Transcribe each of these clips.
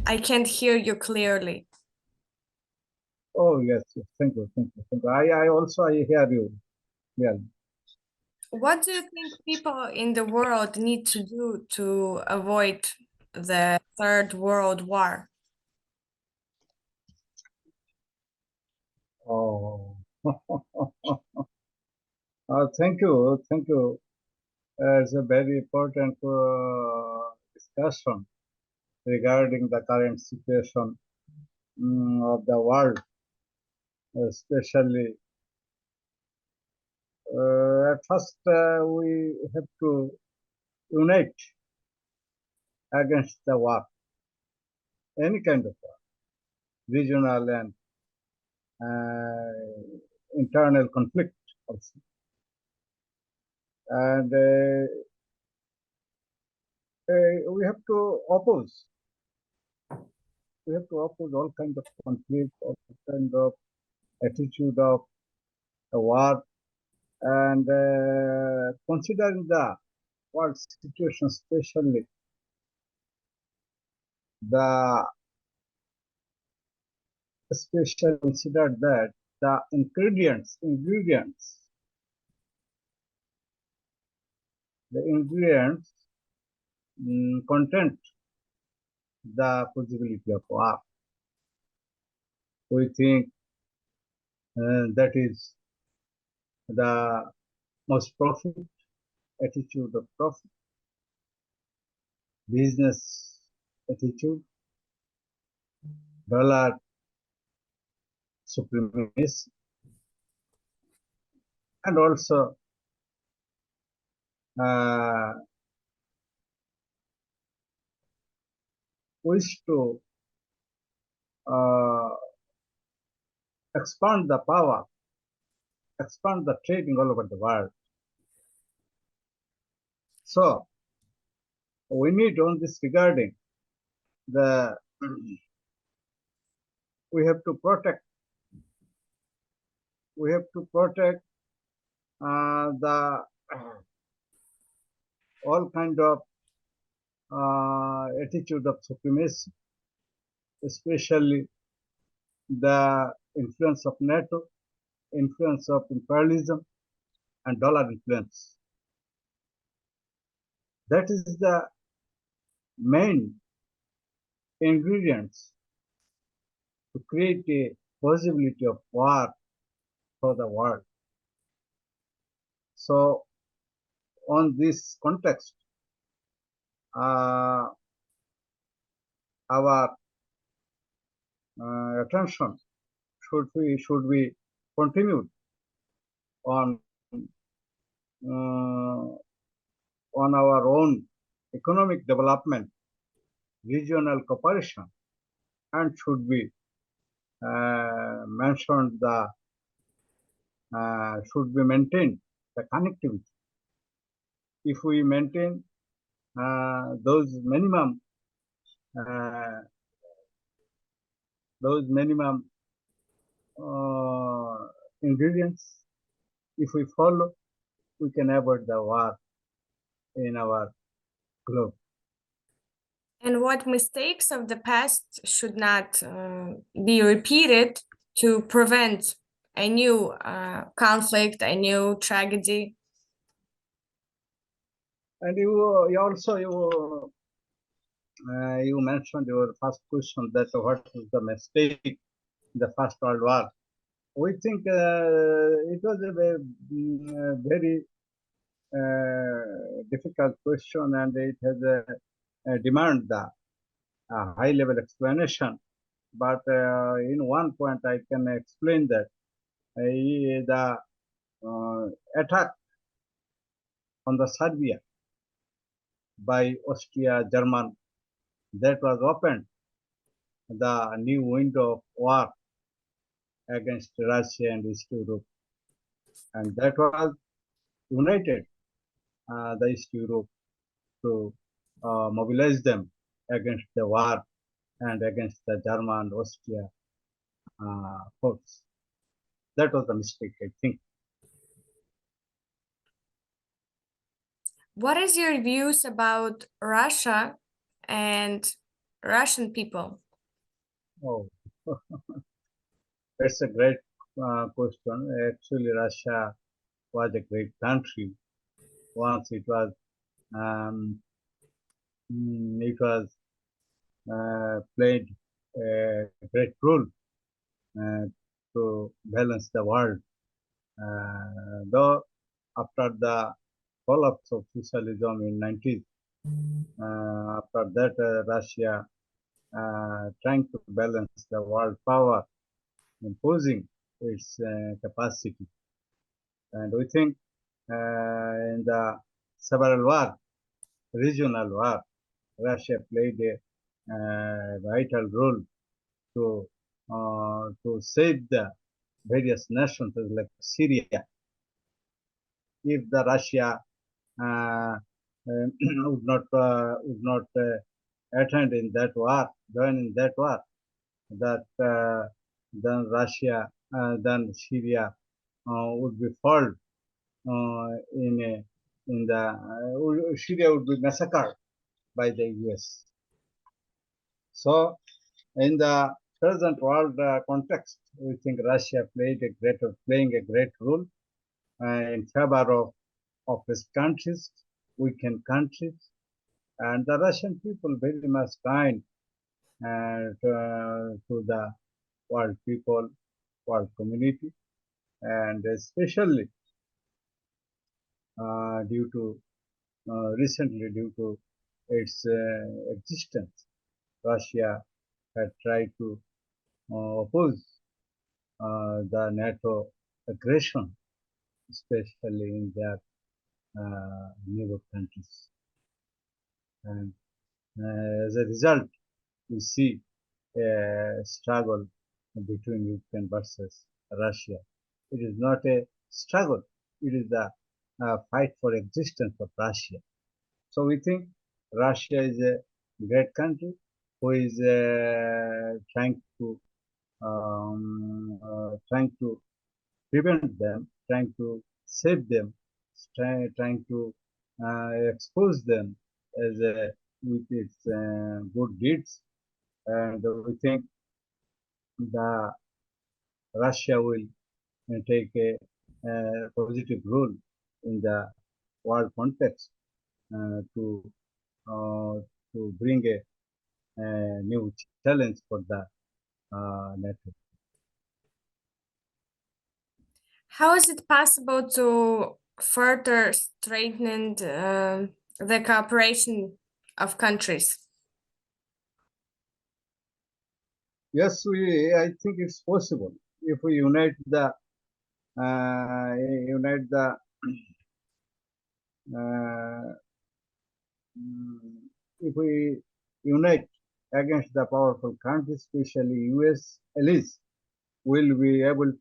I can't hear you clearly. Oh, yes, yes. Thank you, thank you, thank you. I hear you. Yeah. What do you think people in the world need to do to avoid the Third World War? Oh, thank you, thank you. It's a very important discussion regarding the current situation of the world, especially. At first, we have to unite against the war, any kind of war, regional and internal conflict also. And we have to oppose. We have to oppose all kind of conflict, all kind of attitude of the war, and considering the world situation, especially the especially consider that the the ingredients content the possibility of war. We think that is the most profit attitude of profit, business attitude, dollar supremacy, and also uh, wish to uh, expand the power, expand the trading all over the world. So we need on this regarding the we have to protect the all kind of attitude of supremacy, especially the influence of NATO, influence of imperialism, and dollar influence. That is the main ingredients to create a possibility of war for the world. So, on this context, our attention should be continued on uh, on our own economic development, regional cooperation, and should be mentioned the should be maintained the connectivity. If we maintain those minimum uh, uh, ingredients, if we follow, we can avoid the war in our globe. And what mistakes of the past should not be repeated to prevent a new conflict, a new tragedy? And you mentioned your first question that what was the mistake in the First World War. We think it was a very difficult question, and it has a demand the high level explanation. But in one point, I can explain that the attack on the Serbia by Austria, German, that was opened the new window of war against Russia and East Europe, and that was united the East Europe to mobilize them against the war and against the German, Austria force. That was the mistake, I think. What is your views about Russia and Russian people? Oh, that's a great question. Actually, Russia was a great country. Once um, it was played a great role uh, to balance the world. Though after the collapse of socialism in 90s, after that Russia trying to balance the world power, imposing its capacity. And we think in the several war, regional war, Russia played a vital role to save the various nations like Syria. If the Russia would not attend in that war, join in that war, that then Russia, then Syria would be fall in the Syria would be massacred by the US. So in the present world context, we think Russia playing a great role in favor of its countries, weakened countries, and the Russian people very much kind to the world people, world community, and especially due to recently due to its existence, Russia had tried to oppose the NATO aggression, especially in their neighbor countries. And as a result, we see a struggle between Ukraine versus Russia. It is not a struggle, it is the fight for existence of Russia. So we think Russia is a great country who is trying to prevent them, trying to save them, trying to expose them as with its good deeds. And we think the Russia will take a positive role in the world context uh, to uh, to bring a new challenge for the NATO. How is it possible to further strengthen the cooperation of countries? Yes, I think it's possible if we unite the uh, if we unite against the powerful countries, especially US allies, will be uh, able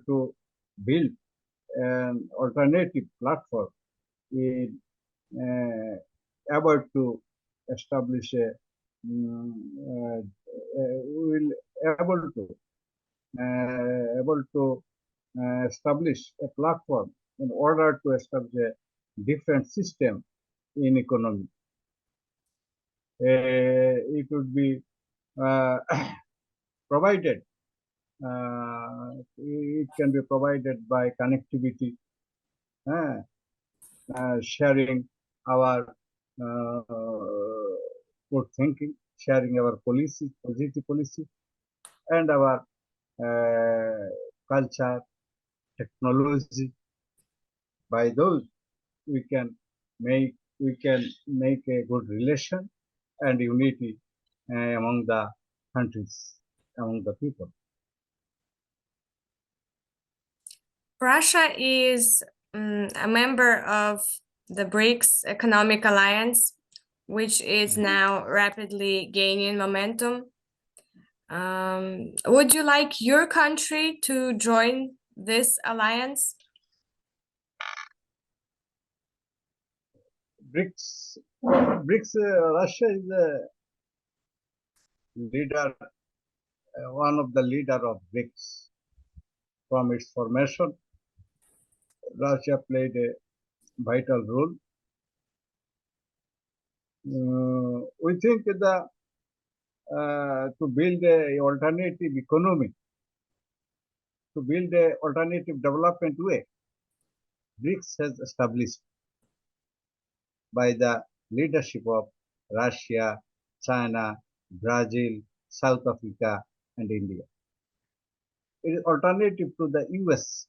to build an alternative platform in able to establish will able to establish a platform in order to establish a different system in economy. It would be uh, provided. It can be provided by connectivity, uh, sharing our good thinking, sharing our positive policy, and our culture, technology. By those, we can make a good relation and unity among the countries, among the people. Russia is a member of the BRICS Economic Alliance, which is now rapidly gaining momentum. Would you like your country to join this alliance? BRICS, Russia is a leader, one of the leader of BRICS. From its formation, Russia played a vital role we think to build a alternative economy, to build a alternative development way, BRICS has established by the leadership of Russia, China, Brazil, South Africa, and India. It is alternative to the US.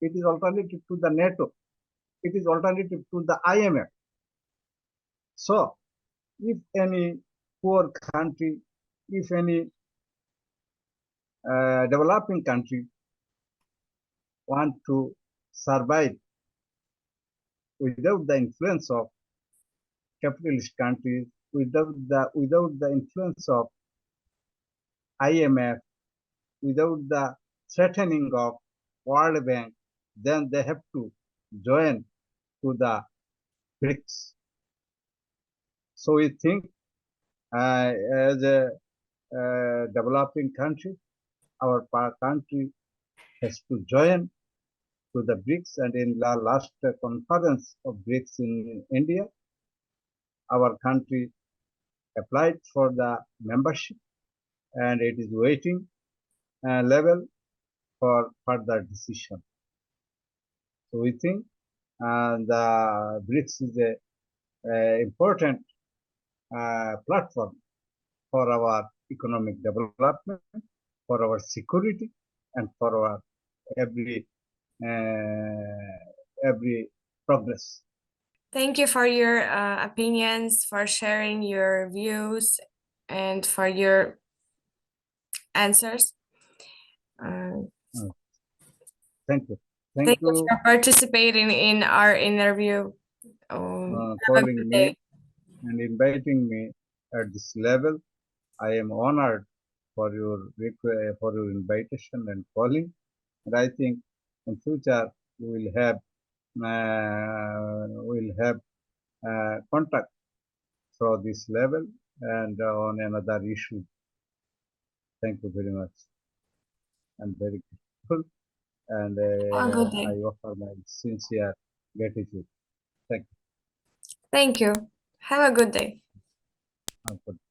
It is alternative to the NATO. It is alternative to the IMF. So, if any poor country, if any developing country want to survive without the influence of capitalist countries, without the influence of IMF, without the threatening of World Bank, then they have to join to the BRICS. So we think as a developing country, our country has to join to the BRICS, and in the last conference of BRICS in India, our country applied for the membership, and it is waiting level for further decision. So we think the BRICS is a important platform for our economic development, for our security, and for our every progress. Thank you for your opinions, for sharing your views, and for your answers. Thank you. Thank you for participating in our interview. Calling me and inviting me at this level. I am honored for your invitation and calling. And I think in future we will have contact through this level and on another issue. Thank you very much. I'm very grateful, and I offer my sincere gratitude. Thank you. Thank you. Have a good day. Have a good day.